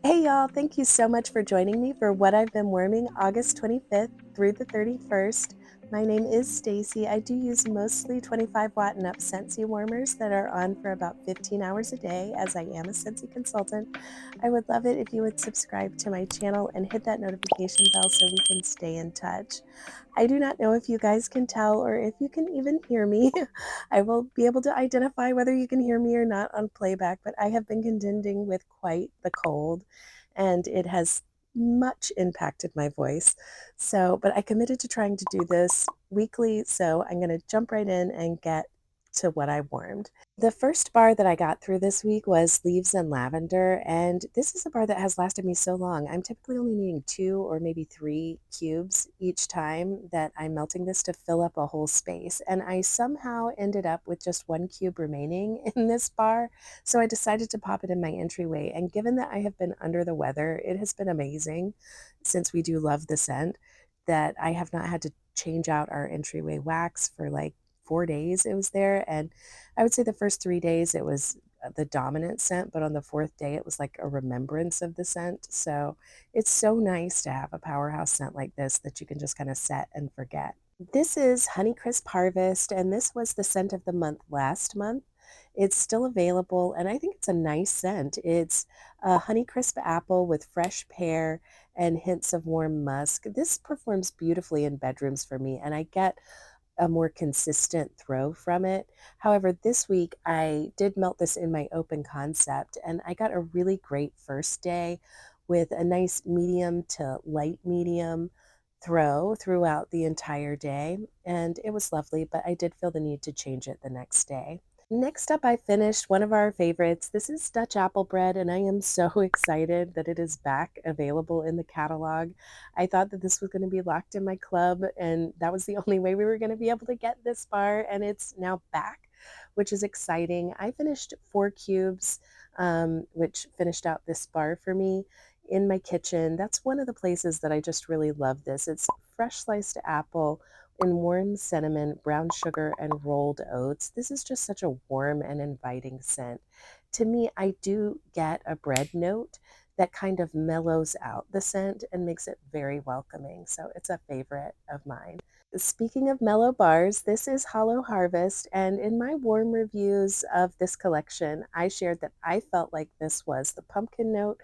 Hey y'all, thank you so much for joining me for What I've Been Warming August 25th through the 31st. My name is Stacy. I do use mostly 25 watt and up Scentsy warmers that are on for about 15 hours a day, as I am a Scentsy consultant. I would love it if you would subscribe to my channel and hit that notification bell so we can stay in touch. I do not know if you guys can tell or if you can even hear me. I will be able to identify whether you can hear me or not on playback, but I have been contending with quite the cold and it has much impacted my voice. But I committed to trying to do this weekly, so I'm going to jump right in and get to what I warmed. The first bar that I got through this week was Leaves and Lavender, and this is a bar that has lasted me so long. I'm typically only needing 2 or maybe 3 cubes each time that I'm melting this to fill up a whole space, and I somehow ended up with just 1 cube remaining in this bar, so I decided to pop it in my entryway, and given that I have been under the weather, it has been amazing, since we do love the scent, that I have not had to change out our entryway wax for like 4 days it was there, and I would say the first 3 days it was the dominant scent, but on the 4th day it was like a remembrance of the scent. So it's so nice to have a powerhouse scent like this that you can just kind of set and forget. This is Honeycrisp Harvest, and this was the scent of the month last month. It's still available, and I think it's a nice scent. It's a Honeycrisp apple with fresh pear and hints of warm musk. This performs beautifully in bedrooms for me, and I get a more consistent throw from it. However, this week I did melt this in my open concept and I got a really great first day with a nice medium to light medium throw throughout the entire day. And it was lovely, but I did feel the need to change it the next day. Next up, I finished one of our favorites. This is Dutch apple bread, and I am so excited that it is back available in the catalog. I thought that this was going to be locked in my club, and that was the only way we were going to be able to get this bar, and it's now back, which is exciting. I finished 4 cubes, which finished out this bar for me in my kitchen. That's one of the places that I just really love this. It's fresh sliced apple in warm cinnamon, brown sugar, and rolled oats. This is just such a warm and inviting scent. To me, I do get a bread note that kind of mellows out the scent and makes it very welcoming. So it's a favorite of mine. Speaking of mellow bars, this is Hollow Harvest, and in my warm reviews of this collection, I shared that I felt like this was the pumpkin note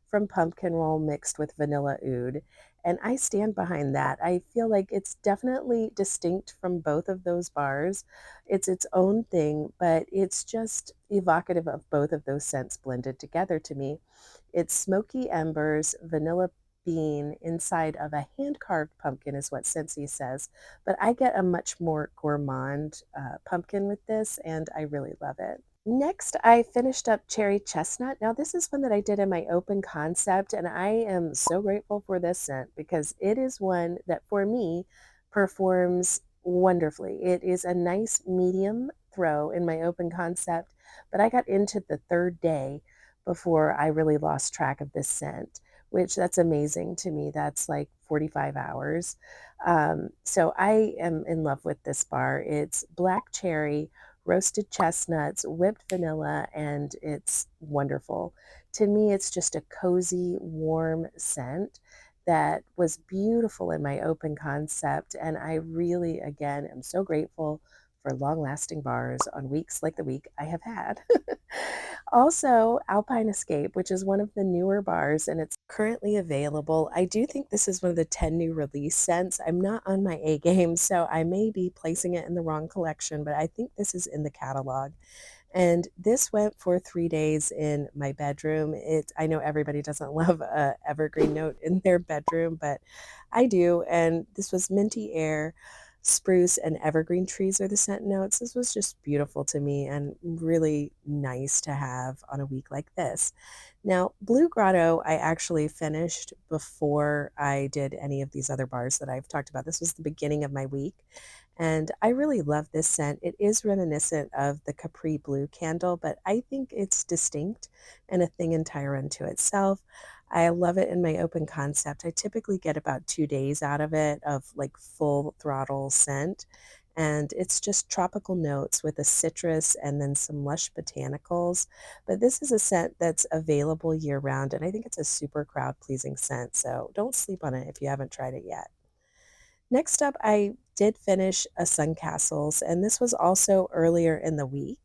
from pumpkin roll mixed with vanilla oud. And I stand behind that. I feel like it's definitely distinct from both of those bars. It's its own thing, but it's just evocative of both of those scents blended together to me. It's smoky embers, vanilla bean inside of a hand-carved pumpkin is what Scentsy says, but I get a much more gourmand pumpkin with this, and I really love it. Next, I finished up Cherry Chestnut. Now, this is one that I did in my open concept, and I am so grateful for this scent because it is one that, for me, performs wonderfully. It is a nice medium throw in my open concept, but I got into the 3rd day before I really lost track of this scent, which that's amazing to me. That's like 45 hours. So I am in love with this bar. It's black cherry, roasted chestnuts, whipped vanilla, and it's wonderful. To me, it's just a cozy, warm scent that was beautiful in my open concept. And I really, again, am so grateful for long lasting bars on weeks like the week I have had. Also, Alpine Escape, which is one of the newer bars and it's currently available. I do think this is one of the 10 new release scents. I'm not on my A game, so I may be placing it in the wrong collection, but I think this is in the catalog. And this went for 3 days in my bedroom. I know everybody doesn't love a evergreen note in their bedroom, but I do. And this was Minty Air, spruce, and evergreen trees are the scent notes. This was just beautiful to me and really nice to have on a week like this. Now, Blue Grotto, I actually finished before I did any of these other bars that I've talked about. This was the beginning of my week. And I really love this scent. It is reminiscent of the Capri Blue candle, but I think it's distinct and a thing entire unto itself. I love it in my open concept. I typically get about 2 days out of it of like full throttle scent. and it's just tropical notes with a citrus and then some lush botanicals. But this is a scent that's available year round, and I think it's a super crowd pleasing scent, so don't sleep on it if you haven't tried it yet. Next up, I did finish a Suncastles, and this was also earlier in the week.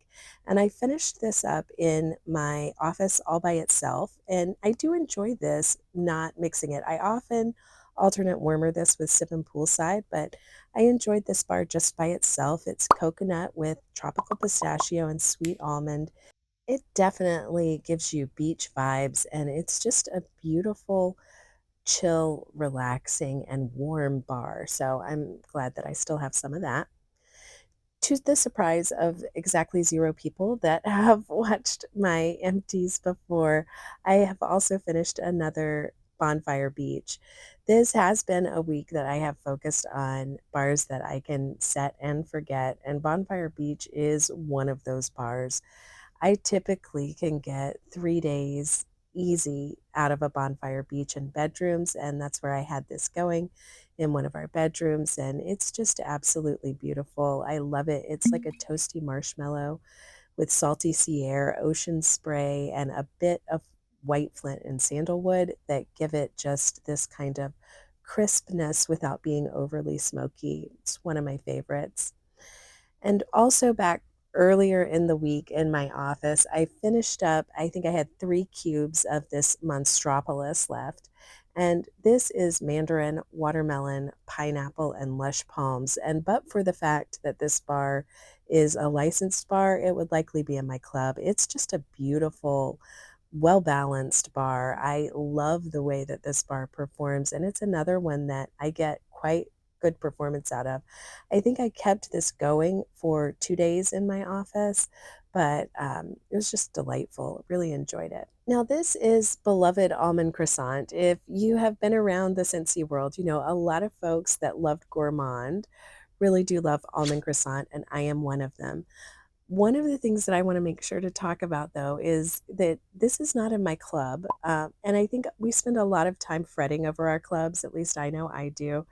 And I finished this up in my office all by itself. And I do enjoy this, not mixing it. I often alternate warmer this with Sip and Poolside, but I enjoyed this bar just by itself. It's coconut with tropical pistachio and sweet almond. It definitely gives you beach vibes, and it's just a beautiful chill, relaxing, and warm bar. So I'm glad that I still have some of that. To the surprise of exactly 0 people that have watched my empties before, I have also finished another Bonfire Beach. This has been a week that I have focused on bars that I can set and forget, and Bonfire Beach is one of those bars. I typically can get 3 days easy out of a Bonfire Beach and bedrooms, and that's where I had this going in one of our bedrooms, and it's just absolutely beautiful. I love it. It's like a toasty marshmallow with salty sea air, ocean spray, and a bit of white flint and sandalwood that give it just this kind of crispness without being overly smoky. It's one of my favorites. And also back earlier in the week in my office, I finished up, I think I had 3 cubes of this Monstropolis left. And this is mandarin, watermelon, pineapple, and lush palms. And but for the fact that this bar is a licensed bar, it would likely be in my club. It's just a beautiful, well-balanced bar. I love the way that this bar performs, and it's another one that I get quite good performance out of. I think I kept this going for 2 days in my office, but it was just delightful. Really enjoyed it. Now, this is beloved Almond Croissant. If you have been around the Scentsy world, you know a lot of folks that loved Gourmand really do love Almond Croissant, and I am one of them. One of the things that I want to make sure to talk about, though, is that this is not in my club. And I think we spend a lot of time fretting over our clubs. At least I know I do.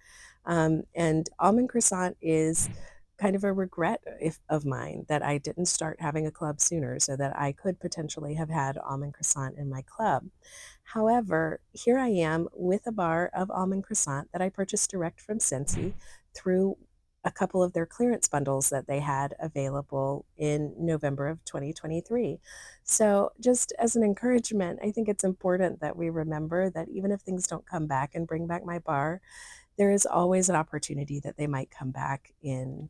And Almond Croissant is kind of a regret of mine that I didn't start having a club sooner so that I could potentially have had Almond Croissant in my club. However, here I am with a bar of Almond Croissant that I purchased direct from Scentsy through a couple of their clearance bundles that they had available in November of 2023. So, just as an encouragement, I think it's important that we remember that even if things don't come back and bring back my bar, there is always an opportunity that they might come back in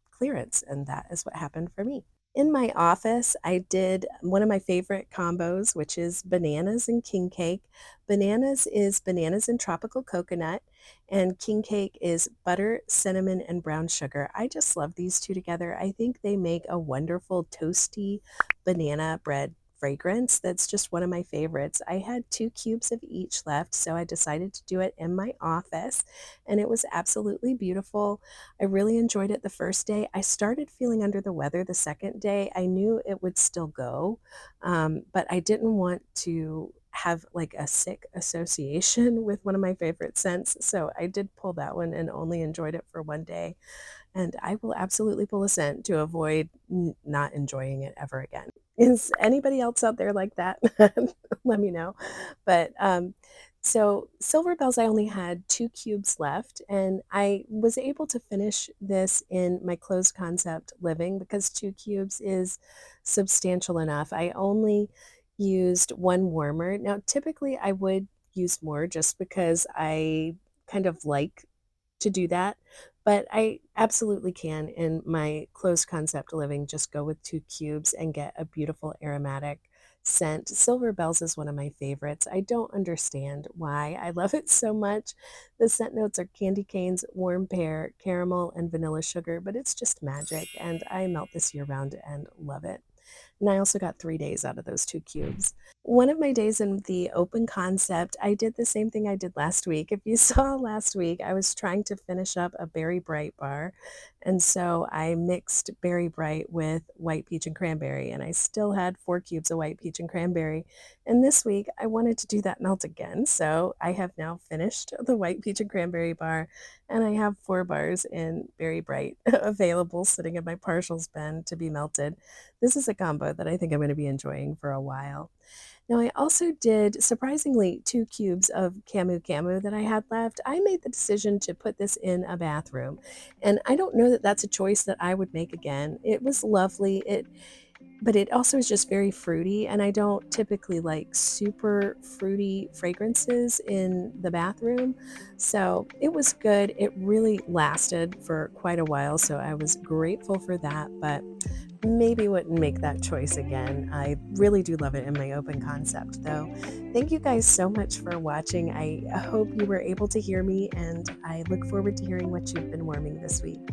clearance, and that is what happened for me. In my office, I did one of my favorite combos, which is bananas and king cake. Bananas is bananas and tropical coconut, and king cake is butter, cinnamon, and brown sugar. I just love these two together. I think they make a wonderful toasty banana bread fragrance that's just one of my favorites. I had 2 cubes of each left, so I decided to do it in my office, and it was absolutely beautiful. I really enjoyed it the first day. I started feeling under the weather the second day. I knew it would still go, but I didn't want to have like a sick association with one of my favorite scents. So I did pull that one and only enjoyed it for 1 day. And I will absolutely pull a scent to avoid not enjoying it ever again. Is anybody else out there like that? Let me know. But so Silver Bells, I only had 2 cubes left, and I was able to finish this in my closed concept living because 2 cubes is substantial enough. I only used 1 warmer. Now, typically I would use more just because I kind of like to do that, but I absolutely can in my closed concept living just go with 2 cubes and get a beautiful aromatic scent. Silver Bells is one of my favorites. I don't understand why I love it so much. The scent notes are candy canes, warm pear, caramel, and vanilla sugar, but it's just magic, and I melt this year round and love it. And I also got 3 days out of those 2 cubes. One of my days in the open concept, I did the same thing I did last week. If you saw last week, I was trying to finish up a Berry Bright bar, And so I mixed Berry Bright with White Peach and Cranberry, and I still had 4 cubes of White Peach and Cranberry. And this week, I wanted to do that melt again, so I have now finished the White Peach and Cranberry bar, and I have 4 bars in Berry Bright available sitting in my partials bin to be melted. This is a combo that I think I'm gonna be enjoying for a while. Now, I also did, surprisingly, 2 cubes of Camu Camu that I had left. I made the decision to put this in a bathroom, and I don't know that that's a choice that I would make again. It was lovely, but it also is just very fruity, and I don't typically like super fruity fragrances in the bathroom, so it was good. It really lasted for quite a while, so I was grateful for that, but maybe wouldn't make that choice again. I really do love it in my open concept, though. Thank you guys so much for watching. I hope you were able to hear me, and I look forward to hearing what you've been warming this week.